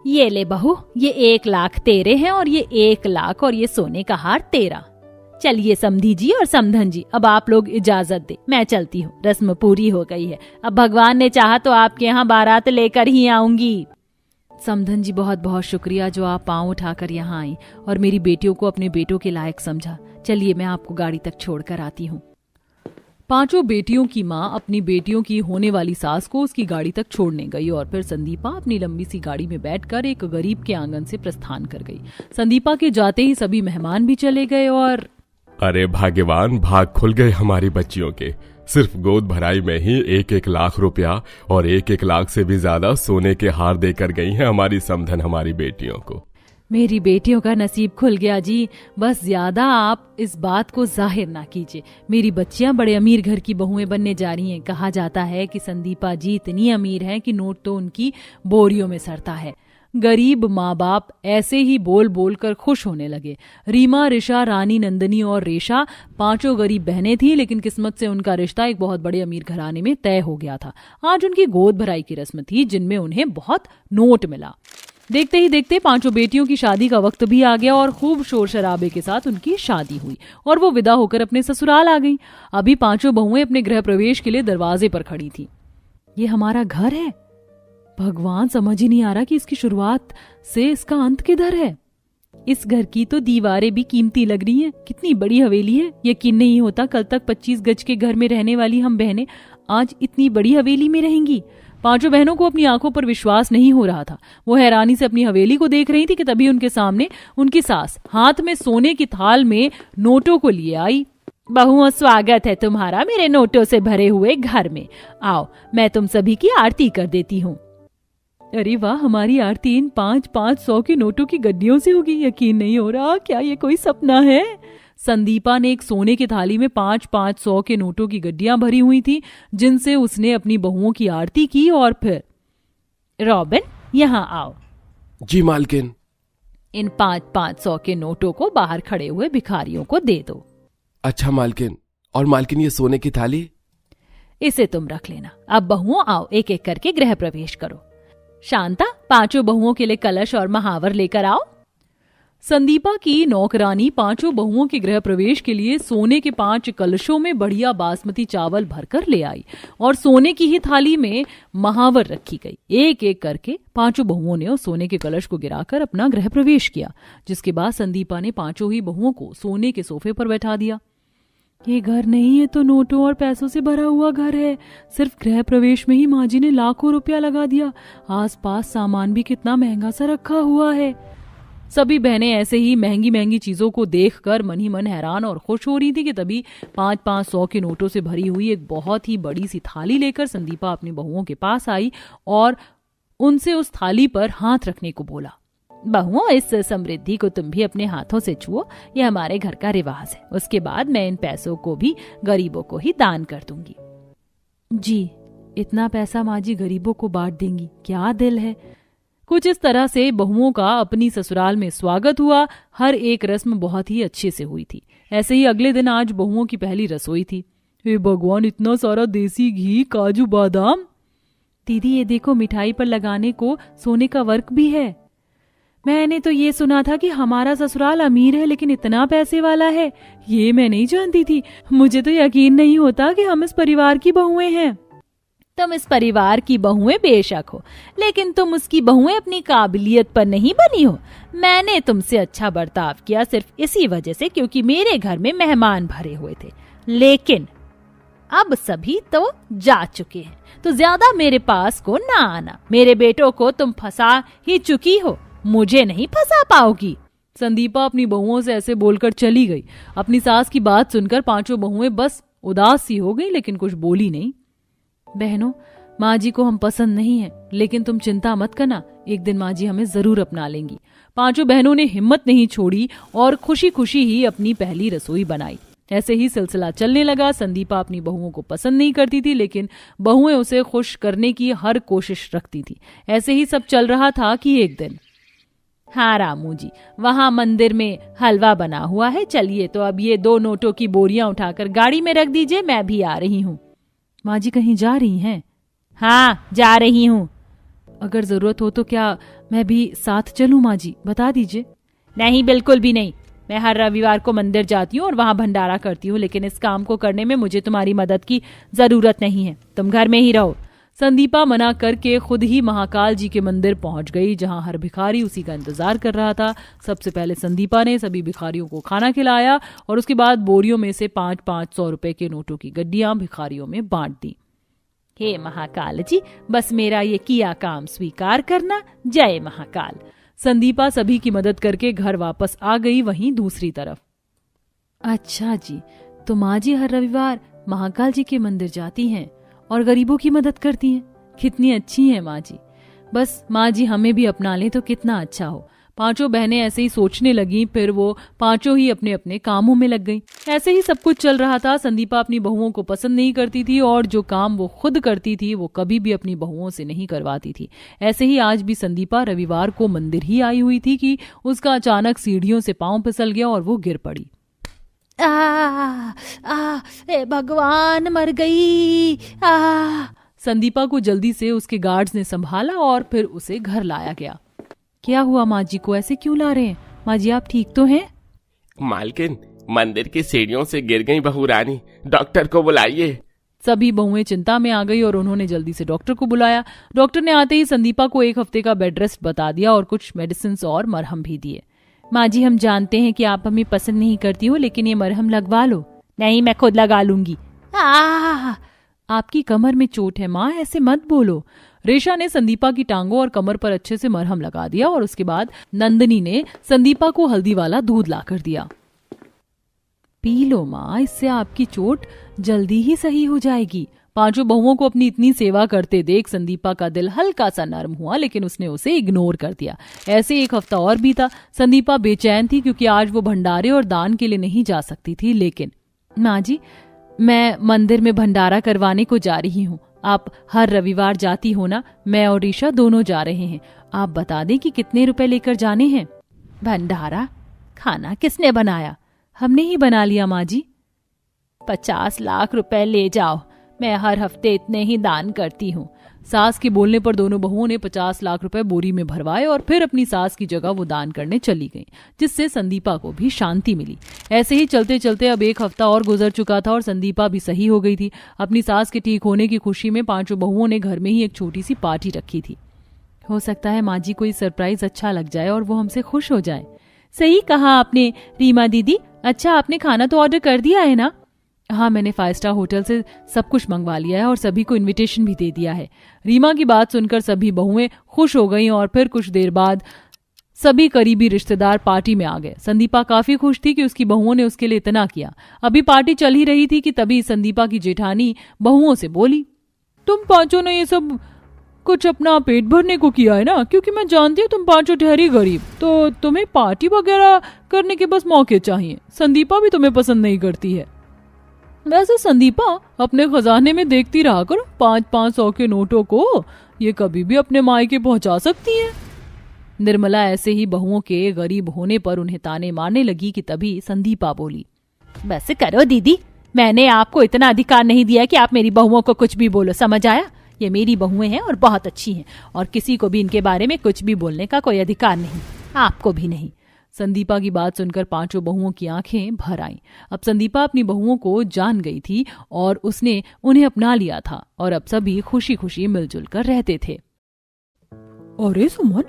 ये ले बहू, ये 1 लाख तेरे हैं और ये 1 लाख और ये सोने का हार तेरा। चलिए समधी जी और समधन जी, अब आप लोग इजाजत दे, मैं चलती हूँ, रस्म पूरी हो गई है। अब भगवान ने चाहा तो आपके यहाँ बारात लेकर ही आऊंगी। समधन जी बहुत बहुत शुक्रिया जो आप पाँव उठाकर यहाँ आई और मेरी बेटियों को अपने बेटों के लायक समझा। चलिए मैं आपको गाड़ी तक छोड़कर आती हूँ। 5 बेटियों की माँ अपनी बेटियों की होने वाली सास को उसकी गाड़ी तक छोड़ने गई और फिर संदीपा अपनी लंबी सी गाड़ी में बैठकर एक गरीब के आंगन से प्रस्थान कर गई। संदीपा के जाते ही सभी मेहमान भी चले गए और अरे भाग्यवान, भाग खुल गए हमारी बच्चियों के। सिर्फ गोद भराई में ही 1-1 लाख रुपया और 1-1 लाख से भी ज्यादा सोने के हार देकर गई हैं हमारी समधन हमारी बेटियों को। मेरी बेटियों का नसीब खुल गया जी। बस ज्यादा आप इस बात को जाहिर ना कीजिए। मेरी बच्चियां बड़े अमीर घर की बहुएं बनने जा रही हैं। कहा जाता है कि संदीपा जी इतनी अमीर हैं कि नोट तो उनकी बोरियों में सरता है। गरीब माँ बाप ऐसे ही बोल बोल कर खुश होने लगे। रीमा, ऋषा, रानी, नंदनी और रेशा 5 गरीब बहनें थीं, लेकिन किस्मत से उनका रिश्ता एक बहुत बड़े अमीर घराने में तय हो गया था। आज उनकी गोद भराई की रस्म थी जिनमें उन्हें बहुत नोट मिला। देखते ही देखते 5 बेटियों की शादी का वक्त भी आ गया और खूब शोर शराबे के साथ उनकी शादी हुई और वो विदा होकर अपने ससुराल आ गई। अभी 5 बहुएं अपने गृह प्रवेश के लिए दरवाजे पर खड़ी थी। ये हमारा घर है। भगवान, समझ ही नहीं आ रहा कि इसकी शुरुआत से इसका अंत किधर है। इस घर की तो दीवारें भी कीमती लग रही हैं। कितनी बड़ी हवेली है। यकीन नहीं होता कल तक 25 गज के घर में रहने वाली हम बहनें आज इतनी बड़ी हवेली में रहेंगी। 5 बहनों को अपनी आंखों पर विश्वास नहीं हो रहा था। वो हैरानी से अपनी हवेली को देख रही थी कि तभी उनके सामने उनकी सास हाथ में सोने की थाल में नोटों को लिए आई। बहुओं, स्वागत है तुम्हारा मेरे नोटों से भरे हुए घर में। आओ, मैं तुम सभी की आरती कर देती हूँ। अरे वाह, हमारी आरती इन 500 के नोटों की गड्डियों से होगी। यकीन नहीं हो रहा, क्या ये कोई सपना है। संदीपा ने एक सोने की थाली में 500 के नोटों की गड्डियां भरी हुई थी जिनसे उसने अपनी बहुओं की आरती की और फिर रॉबिन, यहाँ आओ। जी मालकिन। इन 500 के नोटों को बाहर खड़े हुए भिखारियों को दे दो। अच्छा मालकिन। और मालकिन, ये सोने की थाली? इसे तुम रख लेना। अब बहुओं आओ, एक एक करके गृह प्रवेश करो। शांता, 5 बहुओं के लिए कलश और महावर लेकर आओ। संदीपा की नौकरानी 5 बहुओं के गृह प्रवेश के लिए सोने के 5 कलशों में बढ़िया बासमती चावल भरकर ले आई और सोने की ही थाली में महावर रखी गई। एक एक करके 5 बहुओं ने उस सोने के कलश को गिराकर अपना गृह प्रवेश किया, जिसके बाद संदीपा ने 5 ही बहुओं को सोने के सोफे पर बैठा दिया। ये घर नहीं है तो नोटों और पैसों से भरा हुआ घर है। सिर्फ गृह प्रवेश में ही माँ जी ने लाखों रुपया लगा दिया। आसपास सामान भी कितना महंगा सा रखा हुआ है। सभी बहनें ऐसे ही महंगी महंगी चीजों को देखकर मन ही मन हैरान और खुश हो रही थी कि तभी 500 के नोटों से भरी हुई एक बहुत ही बड़ी सी थाली लेकर संदीपा अपनी बहुओं के पास आई और उनसे उस थाली पर हाथ रखने को बोला। बहुओं, इस समृद्धि को तुम भी अपने हाथों से छुओ। यह हमारे घर का रिवाज है। उसके बाद मैं इन पैसों को भी गरीबों को ही दान कर दूंगी। जी, इतना पैसा माँ जी गरीबों को बांट देंगी, क्या दिल है। कुछ इस तरह से बहुओं का अपनी ससुराल में स्वागत हुआ। हर एक रस्म बहुत ही अच्छे से हुई थी। ऐसे ही अगले दिन आज बहुओं की पहली रसोई थी। हे भगवान, इतना सारा देसी घी, काजू बादाम। दीदी, ये देखो, मिठाई पर लगाने को सोने का वर्क भी है। मैंने तो ये सुना था कि हमारा ससुराल अमीर है लेकिन इतना पैसे वाला है, ये मैं नहीं जानती थी। मुझे तो यकीन नहीं होता कि हम इस परिवार की बहुएं हैं। तुम इस परिवार की बहुएं बेशक हो, लेकिन तुम उसकी बहुएं अपनी काबिलियत पर नहीं बनी हो। मैंने तुमसे अच्छा बर्ताव किया सिर्फ इसी वजह से क्योंकि मेरे घर में मेहमान भरे हुए थे। लेकिन अब सभी तो जा चुके हैं, तो ज्यादा मेरे पास को ना आना। मेरे बेटों को तुम फंसा ही चुकी हो, मुझे नहीं फंसा पाओगी। संदीपा अपनी बहुओं से ऐसे बोलकर चली गई। अपनी सास की बात सुनकर 5 बहुएं बस उदास सी हो गई, लेकिन कुछ बोली नहीं। बहनों, माँ जी को हम पसंद नहीं है, लेकिन तुम चिंता मत करना, एक दिन माँ जी हमें जरूर अपना लेंगी। 5 बहनों ने हिम्मत नहीं छोड़ी और खुशी खुशी ही अपनी पहली रसोई बनाई। ऐसे ही सिलसिला चलने लगा। संदीपा अपनी बहुओं को पसंद नहीं करती थी, लेकिन बहुएं उसे खुश करने की हर कोशिश रखती थी। ऐसे ही सब चल रहा था कि एक दिन, हाँ रामू जी, वहाँ मंदिर में हलवा बना हुआ है। चलिए, तो अब ये 2 नोटों की बोरियां उठाकर गाड़ी में रख दीजिए, मैं भी आ रही हूँ। माँ जी कहीं जा रही हैं? हाँ, जा रही हूँ। अगर जरूरत हो तो क्या मैं भी साथ चलूं माँ जी, बता दीजिए। नहीं, बिल्कुल भी नहीं। मैं हर रविवार को मंदिर जाती हूँ और वहाँ भंडारा करती हूँ, लेकिन इस काम को करने में मुझे तुम्हारी मदद की जरूरत नहीं है। तुम घर में ही रहो। संदीपा मना करके खुद ही महाकाल जी के मंदिर पहुंच गई, जहां हर भिखारी उसी का इंतजार कर रहा था। सबसे पहले संदीपा ने सभी भिखारियों को खाना खिलाया और उसके बाद बोरियों में से 500 रुपए के नोटों की गड्डियां भिखारियों में बांट दी। हे महाकाल जी, बस मेरा ये किया काम स्वीकार करना। जय महाकाल। संदीपा सभी की मदद करके घर वापस आ गई। वहीं दूसरी तरफ, अच्छा जी, तो माँ जी हर रविवार महाकाल जी के मंदिर जाती हैं और गरीबों की मदद करती हैं। कितनी अच्छी हैं माँ जी। बस माँ जी हमें भी अपना लें तो कितना अच्छा हो। पांचों बहनें ऐसे ही सोचने लगीं। फिर वो पांचों ही अपने अपने कामों में लग गईं। ऐसे ही सब कुछ चल रहा था। संदीपा अपनी बहुओं को पसंद नहीं करती थी और जो काम वो खुद करती थी वो कभी भी अपनी बहुओं से नहीं करवाती थी। ऐसे ही आज भी संदीपा रविवार को मंदिर ही आई हुई थी कि उसका अचानक सीढ़ियों से पांव फिसल गया और वो गिर पड़ी। ए भगवान, मर गई। संदीपा को जल्दी से उसके गार्ड्स ने संभाला और फिर उसे घर लाया गया। क्या हुआ माँ जी को, ऐसे क्यों ला रहे हैं? माँ जी आप ठीक तो हैं? मालकिन, मंदिर की सीढ़ियों से गिर गई बहू रानी, डॉक्टर को बुलाइए। सभी बहुएं चिंता में आ गई और उन्होंने जल्दी से डॉक्टर को बुलाया। डॉक्टर ने आते ही संदीपा को 1 हफ्ते का बेड रेस्ट बता दिया और कुछ मेडिसिन और मरहम भी दिए। माँ जी हम जानते हैं कि आप हमें पसंद नहीं करती हो, लेकिन ये मरहम लगवा लो। नहीं, मैं खुद लगा लूंगी। आपकी कमर में चोट है माँ, ऐसे मत बोलो। रेशा ने संदीपा की टांगों और कमर पर अच्छे से मरहम लगा दिया और उसके बाद नंदिनी ने संदीपा को हल्दी वाला दूध लाकर दिया। पी लो माँ, इससे आपकी चोट जल्दी ही सही हो जाएगी। पांचों बहुओं को अपनी इतनी सेवा करते देख संदीपा का दिल हल्का सा नर्म हुआ, लेकिन उसने उसे इग्नोर कर दिया। ऐसे 1 हफ्ता और बीता। संदीपा बेचैन थी क्योंकि आज वो भंडारे और दान के लिए नहीं जा सकती थी। लेकिन माँ जी, मैं मंदिर में भंडारा करवाने को जा रही हूँ। आप हर रविवार जाती हो ना? मैं और रीशा दोनों जा रहे हैं। आप बता दें कि कितने रुपए लेकर जाने हैं। भंडारा? खाना किसने बनाया? हमने ही बना लिया माँ जी। 50 लाख रुपए ले जाओ, मैं हर हफ्ते इतने ही दान करती हूँ। सास के बोलने पर दोनों बहुओं ने 50 लाख रुपए बोरी में भरवाए और फिर अपनी सास की जगह वो दान करने चली गईं, जिससे संदीपा को भी शांति मिली। ऐसे ही चलते चलते अब 1 हफ्ता और गुजर चुका था और संदीपा भी सही हो गई थी। अपनी सास के ठीक होने की खुशी में पांचों बहुओं ने घर में ही एक छोटी सी पार्टी रखी थी। हो सकता है माँ जी कोई सरप्राइज अच्छा लग जाए और वो हमसे खुश हो जाए। सही कहा आपने रीमा दीदी। अच्छा, आपने खाना तो ऑर्डर कर दिया है ना? हाँ, मैंने 5 स्टार होटल से सब कुछ मंगवा लिया है और सभी को इनविटेशन भी दे दिया है। रीमा की बात सुनकर सभी बहुएं खुश हो गईं और फिर कुछ देर बाद सभी करीबी रिश्तेदार पार्टी में आ गए। संदीपा काफी खुश थी कि उसकी बहुओं ने उसके लिए इतना किया। अभी पार्टी चल ही रही थी कि तभी संदीपा की जेठानी बहुओं से बोली, तुम पांचों ने ये सब कुछ अपना पेट भरने को किया है ना? क्योंकि मैं जानती हूँ तुम पांचों ठहरी गरीब, तो तुम्हें पार्टी वगैरह करने के बस मौके चाहिए। संदीपा भी तुम्हें पसंद नहीं करती है। वैसे संदीपा, अपने खजाने में देखती रहा करो 500 के नोटों को, ये कभी भी अपने मायके पहुंचा सकती है। निर्मला ऐसे ही बहुओं के गरीब होने पर उन्हें ताने मारने लगी कि तभी संदीपा बोली, बस करो दीदी, मैंने आपको इतना अधिकार नहीं दिया कि आप मेरी बहुओं को कुछ भी बोलो, समझ आया? ये मेरी बहुएं हैं और बहुत अच्छी हैं और किसी को भी इनके बारे में कुछ भी बोलने का कोई अधिकार नहीं, आपको भी नहीं। संदीपा की बात सुनकर पांचों बहुओं की आंखें भर आईं। अब संदीपा अपनी बहुओं को जान गई थी और उसने उन्हें अपना लिया था और अब सभी खुशी खुशी मिलजुल कर रहते थे। अरे सुमन,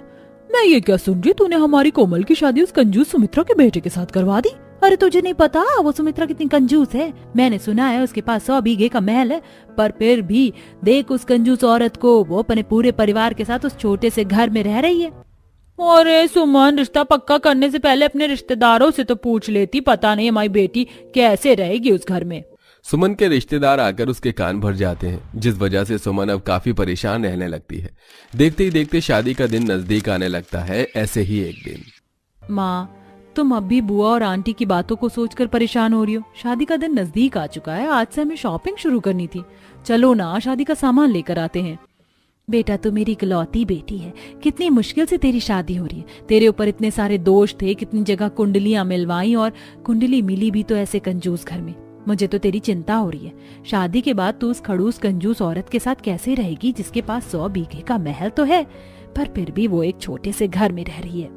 मैं ये क्या सुन रही, तूने हमारी कोमल की शादी उस कंजूस सुमित्रा के बेटे के साथ करवा दी? अरे तुझे नहीं पता वो सुमित्रा कितनी कंजूस है? मैंने सुना है उसके पास 100 बीघे का महल है, पर फिर भी देख उस कंजूस औरत को, वो अपने पूरे परिवार के साथ उस छोटे से घर में रह रही है। अरे सुमन, रिश्ता पक्का करने से पहले अपने रिश्तेदारों से तो पूछ लेती, पता नहीं हमारी बेटी कैसे रहेगी उस घर में। सुमन के रिश्तेदार आकर उसके कान भर जाते हैं, जिस वजह से सुमन अब काफी परेशान रहने लगती है। देखते ही देखते शादी का दिन नजदीक आने लगता है। ऐसे ही एक दिन, माँ, तुम अब भी बुआ और आंटी की बातों को सोचकर परेशान हो रही हो? शादी का दिन नजदीक आ चुका है, आज से हमें शॉपिंग शुरू करनी थी। चलो ना, शादी का सामान लेकर आते हैं। बेटा, तू मेरी इकलौती बेटी है, कितनी मुश्किल से तेरी शादी हो रही है। तेरे ऊपर इतने सारे दोष थे, कितनी जगह कुंडलियां मिलवाई और कुंडली मिली भी तो ऐसे कंजूस घर में। मुझे तो तेरी चिंता हो रही है। शादी के बाद तू उस खड़ूस कंजूस औरत के साथ कैसे रहेगी जिसके पास 100 बीघे का महल तो है? पर फिर भी वो एक छोटे से घर में रह रही है।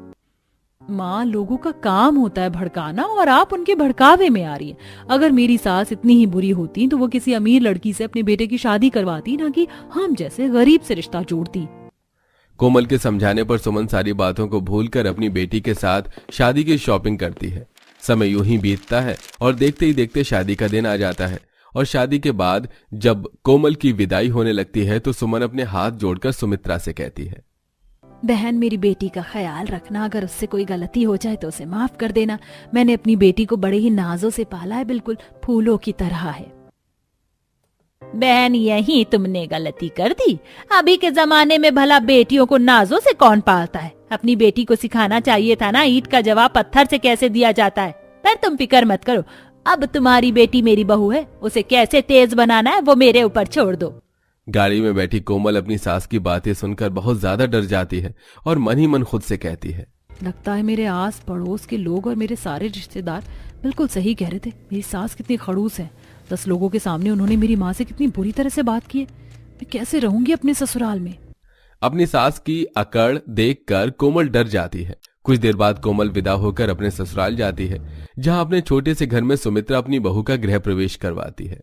माँ, लोगों का काम होता है भड़काना और आप उनके भड़कावे में आ रही है। अगर मेरी सास इतनी ही बुरी होती तो वो किसी अमीर लड़की से अपने बेटे की शादी करवाती, ना कि हम जैसे गरीब से रिश्ता जोड़ती। कोमल के समझाने पर सुमन सारी बातों को भूलकर अपनी बेटी के साथ शादी की शॉपिंग करती है। समय यूं ही बीतता है और देखते ही देखते शादी का दिन आ जाता है। और शादी के बाद जब कोमल की विदाई होने लगती है तो सुमन अपने हाथ जोड़कर सुमित्रा से कहती है, बहन, मेरी बेटी का ख्याल रखना। अगर उससे कोई गलती हो जाए तो उसे माफ कर देना। मैंने अपनी बेटी को बड़े ही नाजों से पाला है, बिल्कुल फूलों की तरह है। बहन, यही तुमने गलती कर दी। अभी के जमाने में भला बेटियों को नाजों से कौन पालता है? अपनी बेटी को सिखाना चाहिए था ना, ईंट का जवाब पत्थर से कैसे दिया जाता है। पर तुम फिक्र मत करो, अब तुम्हारी बेटी मेरी बहू है, उसे कैसे तेज बनाना है वो मेरे ऊपर छोड़ दो। गाड़ी में बैठी कोमल अपनी सास की बातें सुनकर बहुत ज्यादा डर जाती है और मन ही मन खुद से कहती है, लगता है मेरे आस पड़ोस के लोग और मेरे सारे रिश्तेदार बिल्कुल सही कह रहे थे। मेरी सास कितनी खड़ूस है। 10 लोगों के सामने उन्होंने मेरी माँ से कितनी बुरी तरह से बात की है। मैं कैसे रहूंगी अपने ससुराल में? अपनी सास की अकड़ देखकर कोमल डर जाती है। कुछ देर बाद कोमल विदा होकर अपने ससुराल जाती है, जहां अपने छोटे से घर में सुमित्रा अपनी बहू का गृह प्रवेश करवाती है।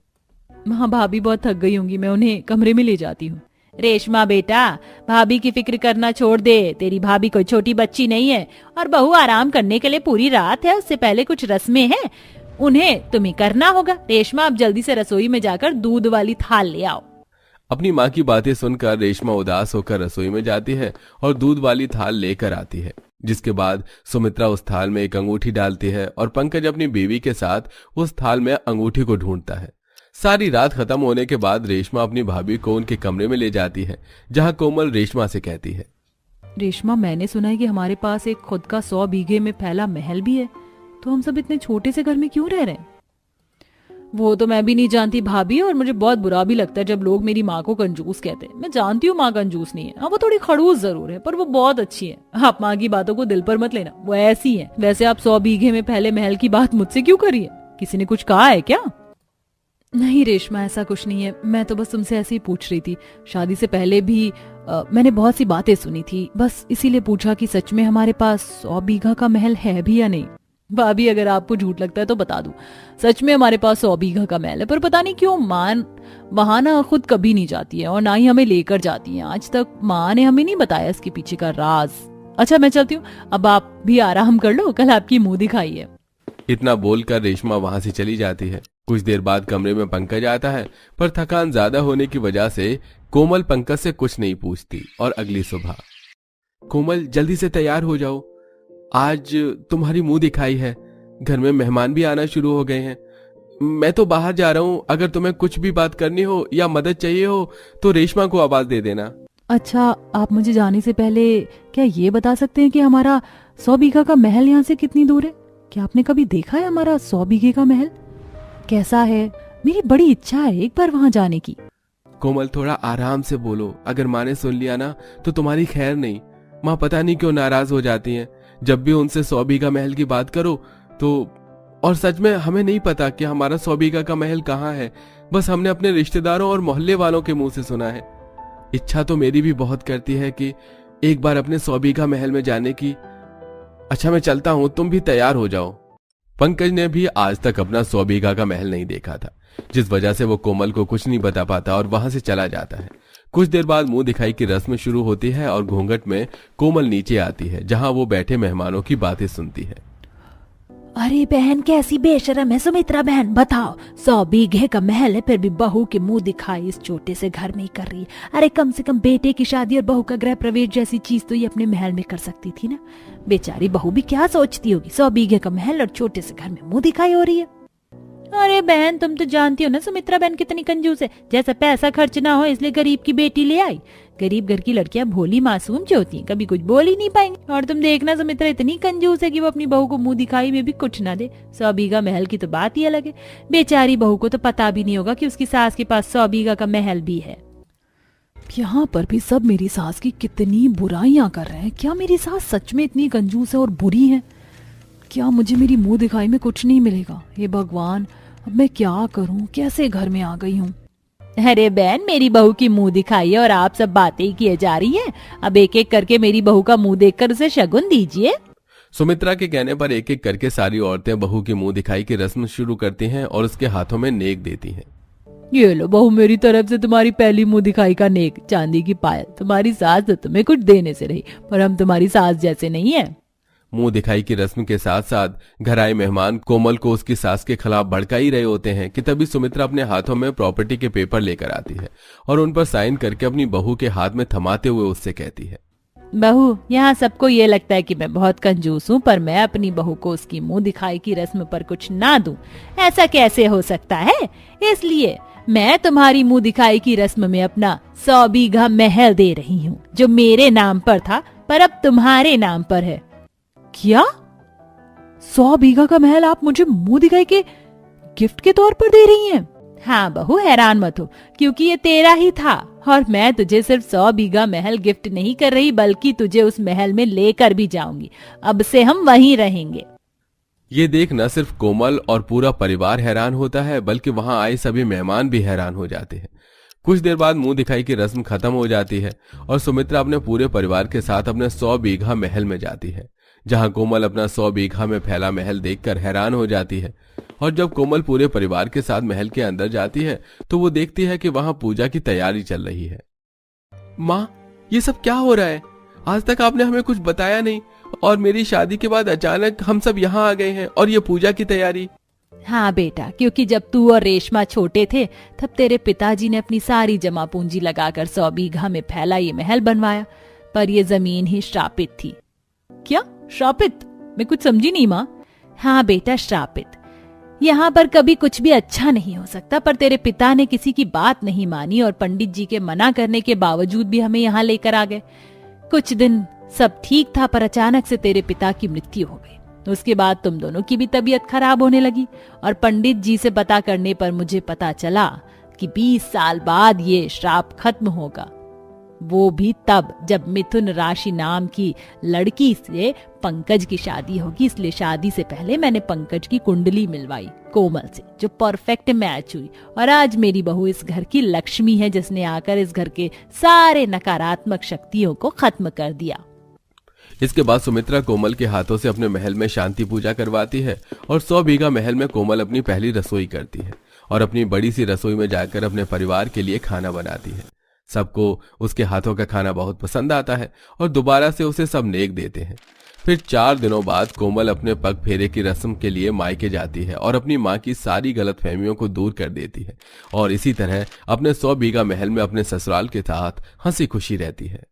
माँ, भाभी बहुत थक गई होंगी, मैं उन्हें कमरे में ले जाती हूँ। रेशमा बेटा, भाभी की फिक्र करना छोड़ दे। तेरी भाभी कोई छोटी बच्ची नहीं है और बहू आराम करने के लिए पूरी रात है। उससे पहले कुछ रस्में हैं, उन्हें तुम्हें करना होगा। रेशमा, अब जल्दी से रसोई में जाकर दूध वाली थाल ले आओ। अपनी माँ की बातें सुनकर रेशमा उदास होकर रसोई में जाती है और दूध वाली थाल लेकर आती है, जिसके बाद सुमित्रा उस थाल में एक अंगूठी डालती है और पंकज अपनी बीवी के साथ उस थाल में अंगूठी को ढूंढता है। सारी रात खत्म होने के बाद रेशमा अपनी भाभी को उनके कमरे में ले जाती है, जहां कोमल रेशमा से कहती है, रेशमा, मैंने सुना है कि हमारे पास एक खुद का 100 बीघे में फैला महल भी है, तो हम सब इतने छोटे से घर में क्यों रह रहे हैं? वो तो मैं भी नहीं जानती भाभी, और मुझे बहुत बुरा भी लगता है जब लोग मेरी माँ को कंजूस कहते हैं। मैं जानती हूँ माँ कंजूस नहीं है, हाँ वो थोड़ी खड़ूस जरूर है, पर वो बहुत अच्छी है। आप माँ की बातों को दिल पर मत लेना, वो ऐसी है। वैसे आप 100 बीघे में फैले महल की बात मुझसे क्यों करी है? किसी ने कुछ कहा है क्या? नहीं रेशमा, ऐसा कुछ नहीं है। मैं तो बस तुमसे ऐसे ही पूछ रही थी। शादी से पहले भी मैंने बहुत सी बातें सुनी थी, बस इसीलिए पूछा कि सच में हमारे पास 100 बीघा का महल है भी या नहीं। भाभी, अगर आपको झूठ लगता है तो बता दूं, सच में हमारे पास 100 बीघा का महल है, पर पता नहीं क्यों माँ वहां ना खुद कभी नहीं जाती है और ना ही हमें लेकर जाती है। आज तक माँ ने हमें नहीं बताया इसके पीछे का राज। अच्छा, मैं चलती हूँ, अब आप भी आराम कर लो, कल आपकी मुंह दिखाई है। इतना बोलकर रेशमा वहां से चली जाती है। कुछ देर बाद कमरे में पंकज आता है, पर थकान ज्यादा होने की वजह से कोमल पंकज से कुछ नहीं पूछती। और अगली सुबह, कोमल जल्दी से तैयार हो जाओ, आज तुम्हारी मुंह दिखाई है, घर में मेहमान भी आना शुरू हो गए हैं। मैं तो बाहर जा रहा हूँ, अगर तुम्हें कुछ भी बात करनी हो या मदद चाहिए हो तो रेशमा को आवाज दे देना। अच्छा, आप मुझे जाने से पहले क्या ये बता सकते हैं कि हमारा 100 बीघा का महल यहाँ से कितनी दूर है? क्या आपने कभी देखा है हमारा 100 बीघे का महल कैसा है? मेरी बड़ी इच्छा है एक बार वहां जाने की। कोमल, थोड़ा आराम से बोलो, अगर माँ ने सुन लिया ना तो तुम्हारी खैर नहीं। माँ पता नहीं क्यों नाराज हो जाती हैं जब भी उनसे 100 बीघा महल की बात करो तो। और सच में हमें नहीं पता कि हमारा 100 बीघा का महल कहाँ है, बस हमने अपने रिश्तेदारों और मोहल्ले वालों के मुंह से सुना है। इच्छा तो मेरी भी बहुत करती है कि एक बार अपने 100 बीघा महल में जाने की। अच्छा, मैं चलता हूँ, तुम भी तैयार हो जाओ। पंकज ने भी आज तक अपना 100 बीघा का महल नहीं देखा था, जिस वजह से वो कोमल को कुछ नहीं बता पाता और वहां से चला जाता है। कुछ देर बाद मुंह दिखाई की रस्म शुरू होती है और घूंघट में कोमल नीचे आती है, जहां वो बैठे मेहमानों की बातें सुनती है। अरे बहन, कैसी बेशरम है सुमित्रा बहन, बताओ 100 बीघे का महल है, फिर भी बहू के मुंह दिखाई इस छोटे से घर में ही कर रही है। अरे कम से कम बेटे की शादी और बहू का गृह प्रवेश जैसी चीज तो ये अपने महल में कर सकती थी ना। बेचारी बहू भी क्या सोचती होगी, 100 बीघे का महल और छोटे से घर में मुंह दिखाई हो रही है। अरे बहन, तुम तो जानती हो ना सुमित्रा बहन कितनी कंजूस है। जैसा पैसा खर्च ना हो इसलिए गरीब की बेटी ले आई। गरीब घर की लड़कियां भोली मासूम जो होती हैं, कभी कुछ बोल ही नहीं पाएंगी। और तुम देखना, सुमित्रा इतनी कंजूस है कि वो अपनी बहू को मुंह दिखाई में भी कुछ ना दे। 100 बीघा महल की तो बात ही अलग है। बेचारी बहू को तो पता भी नहीं होगा कि उसकी सास के पास 100 बीघा का महल भी है। यहाँ पर भी सब मेरी सास की कितनी बुराइयां कर रहे हैं। क्या मेरी सास सच में इतनी कंजूस है और बुरी है? क्या मुझे मेरी मुंह दिखाई में कुछ नहीं मिलेगा? हे भगवान, अब मैं क्या करूं? कैसे घर में आ गई हूँ? अरे बहन, मेरी बहू की मुंह दिखाई है और आप सब बातें ही किए जा रही हैं। अब एक एक करके मेरी बहू का मुंह देखकर उसे शगुन दीजिए। सुमित्रा के कहने पर एक एक करके सारी औरतें बहू की मुंह दिखाई की रस्म शुरू करती हैं और उसके हाथों में नेक देती हैं। ये लो बहू, मेरी तरफ से तुम्हारी पहली मुंह दिखाई का नेक, चांदी की पायल। तुम्हारी सास तो तुम्हें कुछ देने से रही, पर हम तुम्हारी सास जैसे नहीं है। मुंह दिखाई की रस्म के साथ साथ घर आए मेहमान कोमल को उसकी सास के खिलाफ भड़का ही रहे होते हैं कि तभी सुमित्रा अपने हाथों में प्रॉपर्टी के पेपर लेकर आती है और उन पर साइन करके अपनी बहू के हाथ में थमाते हुए उससे कहती है, बहू, यहाँ सबको ये लगता है कि मैं बहुत कंजूस हूँ, पर मैं अपनी बहू को उसकी मुंह दिखाई की रस्म पर कुछ ना दूं, ऐसा कैसे हो सकता है? इसलिए मैं तुम्हारी मुंह दिखाई की रस्म में अपना 100 बीघा महल दे रही हूँ, जो मेरे नाम पर था पर अब तुम्हारे नाम पर है। क्या? 100 बीघा का महल आप मुझे मुंह दिखाई के गिफ्ट के तौर पर दे रही हैं? हाँ बहू, हैरान मत हो, क्योंकि ये तेरा ही था और मैं तुझे सिर्फ 100 बीघा महल गिफ्ट नहीं कर रही, बल्कि तुझे उस महल में लेकर भी जाऊंगी। अब से हम वहीं रहेंगे। ये देख न सिर्फ कोमल और पूरा परिवार हैरान होता है, बल्कि वहां आए सभी मेहमान भी हैरान हो जाते हैं। कुछ देर बाद मुंह दिखाई की रस्म खत्म हो जाती है और सुमित्रा अपने पूरे परिवार के साथ अपने 100 बीघा महल में जाती है, जहां कोमल अपना 100 बीघा में फैला महल देखकर हैरान हो जाती है। और जब कोमल पूरे परिवार के साथ महल के अंदर जाती है तो वो देखती है कि वहां पूजा की तैयारी चल रही है। माँ, ये सब क्या हो रहा है? आज तक आपने हमें कुछ बताया नहीं और मेरी शादी के बाद अचानक हम सब यहाँ आ गए हैं और ये पूजा की तैयारी। हाँ बेटा, क्योंकि जब तू और रेशमा छोटे थे तब तेरे पिताजी ने अपनी सारी जमा पूंजी लगाकर 100 बीघा में फैला ये महल बनवाया, पर ये जमीन ही श्रापित थी। क्या श्रापित? मैं कुछ समझी नहीं माँ। हाँ बेटा, श्रापित। यहाँ पर कभी कुछ भी अच्छा नहीं हो सकता, पर तेरे पिता ने किसी की बात नहीं मानी और पंडित जी के मना करने के बावजूद भी हमें यहाँ लेकर आ गए। कुछ दिन सब ठीक था, पर अचानक से तेरे पिता की मृत्यु हो गई। उसके बाद तुम दोनों की भी तबीयत खराब होने लगी और पंडित जी से पता करने पर मुझे पता चला कि 20 साल बाद ये श्राप खत्म होगा, वो भी तब जब मिथुन राशि नाम की लड़की से पंकज की शादी होगी। इसलिए शादी से पहले मैंने पंकज की कुंडली मिलवाई कोमल से, जो परफेक्ट मैच हुई, और आज मेरी बहू इस घर की लक्ष्मी है, जिसने आकर इस घर के सारे नकारात्मक शक्तियों को खत्म कर दिया। इसके बाद सुमित्रा कोमल के हाथों से अपने महल में शांति पूजा करवाती है और 100 बीघा महल में कोमल अपनी पहली रसोई करती है और अपनी बड़ी सी रसोई में जाकर अपने परिवार के लिए खाना बनाती है। सबको उसके हाथों का खाना बहुत पसंद आता है और दोबारा से उसे सब नेक देते हैं। फिर 4 दिनों बाद कोमल अपने पग फेरे की रस्म के लिए मायके जाती है और अपनी माँ की सारी गलतफहमियों को दूर कर देती है और इसी तरह अपने 100 बीघा महल में अपने ससुराल के साथ हंसी खुशी रहती है।